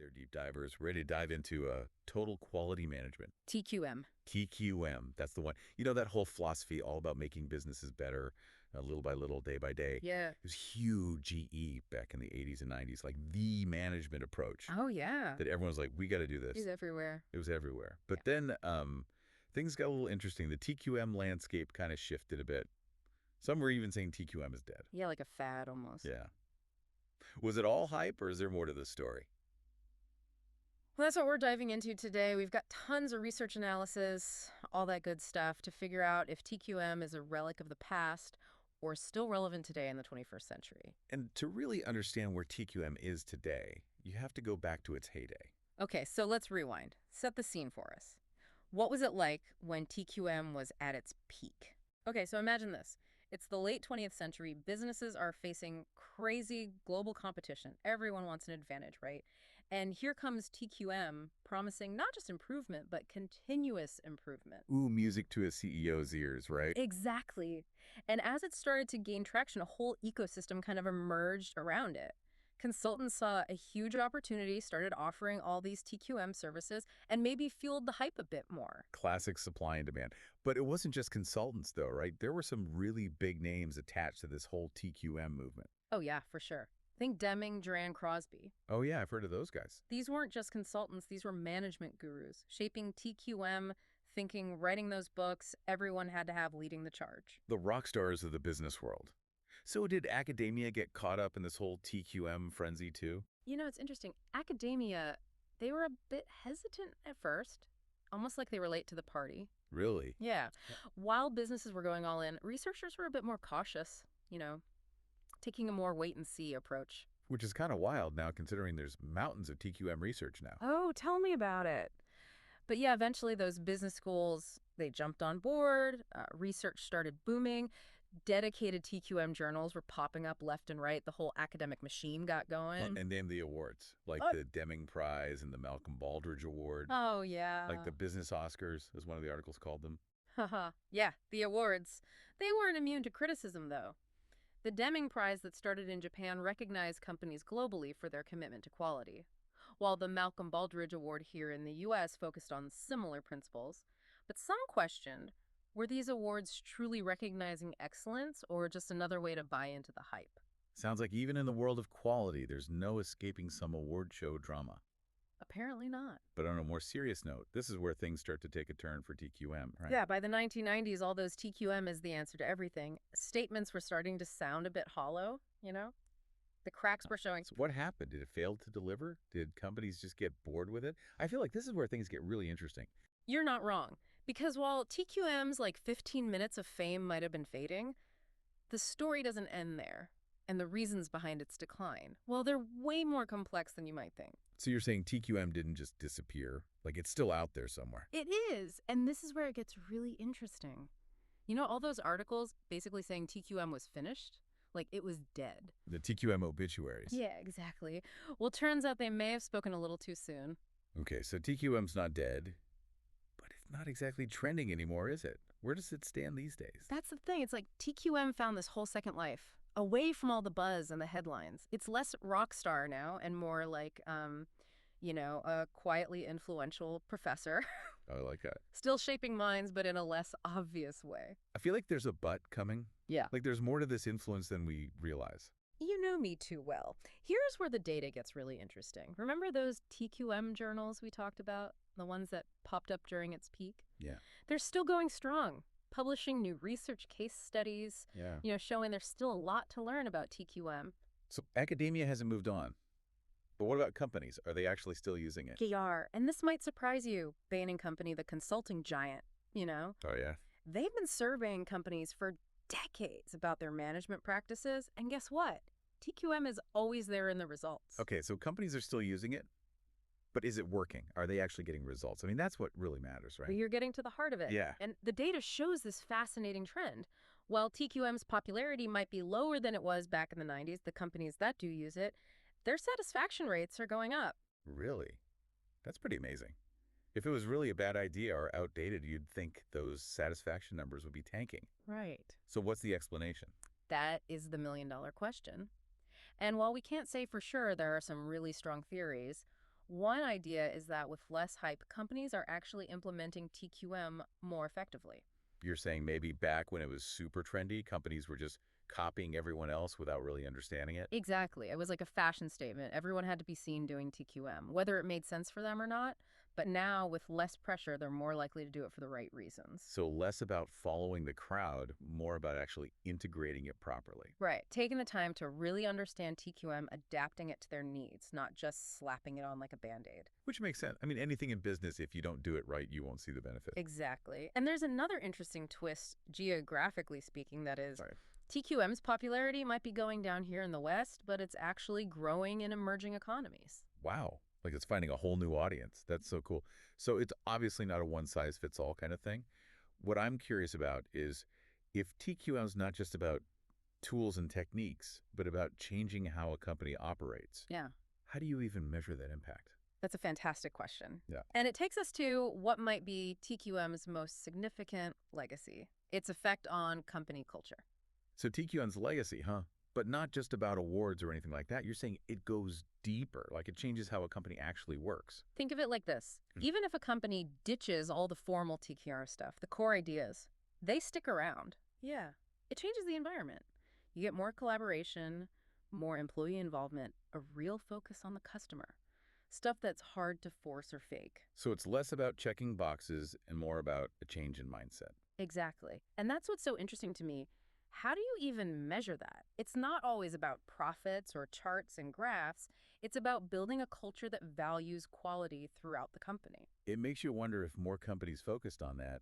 They're deep divers, ready to dive into total quality management. TQM. TQM, that's the one. You know, that whole philosophy all about making businesses better, little by little, day by day. Yeah. It was huge GE back in the 80s and 90s, like the management approach. Oh, yeah. That everyone was like, we got to do this. It's everywhere. It was everywhere. But then things got a little interesting. The TQM landscape kind of shifted a bit. Some were even saying TQM is dead. Yeah, like a fad almost. Yeah. Was it all hype, or is there more to the story? Well, that's what we're diving into today. We've got tons of research analysis, all that good stuff to figure out if TQM is a relic of the past or still relevant today in the 21st century. And to really understand where TQM is today, you have to go back to its heyday. Okay, so let's rewind. Set the scene for us. What was it like when TQM was at its peak? Okay, so imagine this. It's the late 20th century. Businesses are facing crazy global competition. Everyone wants an advantage, right? And here comes TQM promising not just improvement, but continuous improvement. Ooh, music to a CEO's ears, right? Exactly. And as it started to gain traction, a whole ecosystem kind of emerged around it. Consultants saw a huge opportunity, started offering all these TQM services, and maybe fueled the hype a bit more. Classic supply and demand. But it wasn't just consultants, though, right? There were some really big names attached to this whole TQM movement. Oh, yeah, for sure. Think Deming, Duran, Crosby. Oh, yeah, I've heard of those guys. These weren't just consultants, these were management gurus, shaping TQM, thinking, writing those books, everyone had to have leading the charge. The rock stars of the business world. So did academia get caught up in this whole TQM frenzy, too? You know, it's interesting. Academia, they were a bit hesitant at first, almost like they were late to the party. Really? Yeah. While businesses were going all in, researchers were a bit more cautious, taking a more wait-and-see approach. Which is kind of wild now, considering there's mountains of TQM research now. Oh, tell me about it. But yeah, eventually those business schools, they jumped on board, research started booming, dedicated TQM journals were popping up left and right, the whole academic machine got going. And name the awards, like the Deming Prize and the Malcolm Baldrige Award. Oh, yeah. Like the Business Oscars, as one of the articles called them. Haha. Yeah, the awards. They weren't immune to criticism, though. The Deming Prize that started in Japan recognized companies globally for their commitment to quality, while the Malcolm Baldrige Award here in the U.S. focused on similar principles. But some questioned, were these awards truly recognizing excellence or just another way to buy into the hype? Sounds like even in the world of quality, there's no escaping some award show drama. Apparently not. But on a more serious note, this is where things start to take a turn for TQM, right? Yeah, by the 1990s, all those TQM is the answer to everything. Statements were starting to sound a bit hollow, The cracks were showing. So what happened? Did it fail to deliver? Did companies just get bored with it? I feel like this is where things get really interesting. You're not wrong. Because while TQM's 15 minutes of fame might have been fading, the story doesn't end there. And the reasons behind its decline, well, they're way more complex than you might think. So you're saying TQM didn't just disappear? Like it's still out there somewhere? It is. And this is where it gets really interesting. All those articles basically saying TQM was finished? Like it was dead. The TQM obituaries. Yeah, exactly. Well, turns out they may have spoken a little too soon. Okay, so TQM's not dead, but it's not exactly trending anymore, is it? Where does it stand these days? That's the thing. It's like TQM found this whole second life, away from all the buzz and the headlines. It's less rock star now and more like, a quietly influential professor. I like that. Still shaping minds, but in a less obvious way. I feel like there's a but coming. Yeah. Like there's more to this influence than we realize. You know me too well. Here's where the data gets really interesting. Remember those TQM journals we talked about? The ones that popped up during its peak? Yeah. They're still going strong, publishing new research case studies, showing there's still a lot to learn about TQM. So academia hasn't moved on. But what about companies? Are they actually still using it? They are. And this might surprise you. Bain & Company, the consulting giant, Oh, yeah? They've been surveying companies for decades about their management practices. And guess what? TQM is always there in the results. Okay, so companies are still using it. But is it working? Are they actually getting results? I mean, that's what really matters, right? Well, you're getting to the heart of it. Yeah. And the data shows this fascinating trend. While TQM's popularity might be lower than it was back in the 90s, the companies that do use it, their satisfaction rates are going up. Really? That's pretty amazing. If it was really a bad idea or outdated, you'd think those satisfaction numbers would be tanking. Right. So what's the explanation? That is the million-dollar question. And while we can't say for sure, there are some really strong theories. One idea is that with less hype, companies are actually implementing TQM more effectively. You're saying maybe back when it was super trendy, companies were just copying everyone else without really understanding it? Exactly. It was like a fashion statement. Everyone had to be seen doing TQM, whether it made sense for them or not. But now, with less pressure, they're more likely to do it for the right reasons. So less about following the crowd, more about actually integrating it properly. Right. Taking the time to really understand TQM, adapting it to their needs, not just slapping it on like a band aid. Which makes sense. I mean, anything in business, if you don't do it right, you won't see the benefit. Exactly. And there's another interesting twist, geographically speaking, that is Right. TQM's popularity might be going down here in the West, but it's actually growing in emerging economies. Wow. Like it's finding a whole new audience. That's so cool. So it's obviously not a one-size-fits-all kind of thing. What I'm curious about is if TQM is not just about tools and techniques, but about changing how a company operates, Yeah. how do you even measure that impact? That's a fantastic question. Yeah. And it takes us to what might be TQM's most significant legacy, its effect on company culture. So TQM's legacy, huh? But not just about awards or anything like that. You're saying it goes deeper, like it changes how a company actually works. Think of it like this. Mm. Even if a company ditches all the formal TQR stuff, the core ideas, they stick around. Yeah. It changes the environment. You get more collaboration, more employee involvement, a real focus on the customer. Stuff that's hard to force or fake. So it's less about checking boxes and more about a change in mindset. Exactly. And that's what's so interesting to me. How do you even measure that? It's not always about profits or charts and graphs. It's about building a culture that values quality throughout the company. It makes you wonder if more companies focused on that,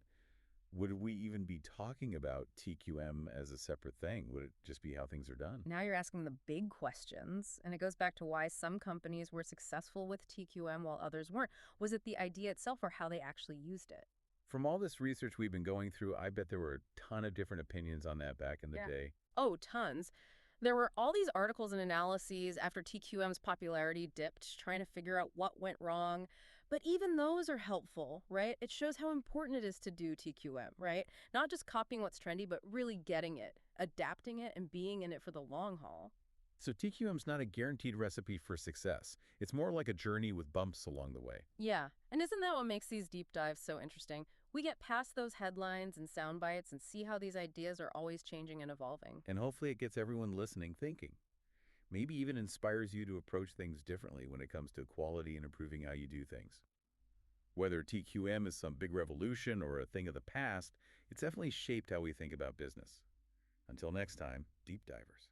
would we even be talking about TQM as a separate thing? Would it just be how things are done? Now you're asking the big questions, and it goes back to why some companies were successful with TQM while others weren't. Was it the idea itself or how they actually used it? From all this research we've been going through, I bet there were a ton of different opinions on that back in the Yeah. day. Oh, tons. There were all these articles and analyses after TQM's popularity dipped, trying to figure out what went wrong. But even those are helpful, right? It shows how important it is to do TQM, right? Not just copying what's trendy, but really getting it, adapting it, and being in it for the long haul. So TQM's not a guaranteed recipe for success. It's more like a journey with bumps along the way. Yeah. And isn't that what makes these deep dives so interesting? We get past those headlines and sound bites and see how these ideas are always changing and evolving. And hopefully it gets everyone listening thinking. Maybe even inspires you to approach things differently when it comes to quality and improving how you do things. Whether TQM is some big revolution or a thing of the past, it's definitely shaped how we think about business. Until next time, deep divers.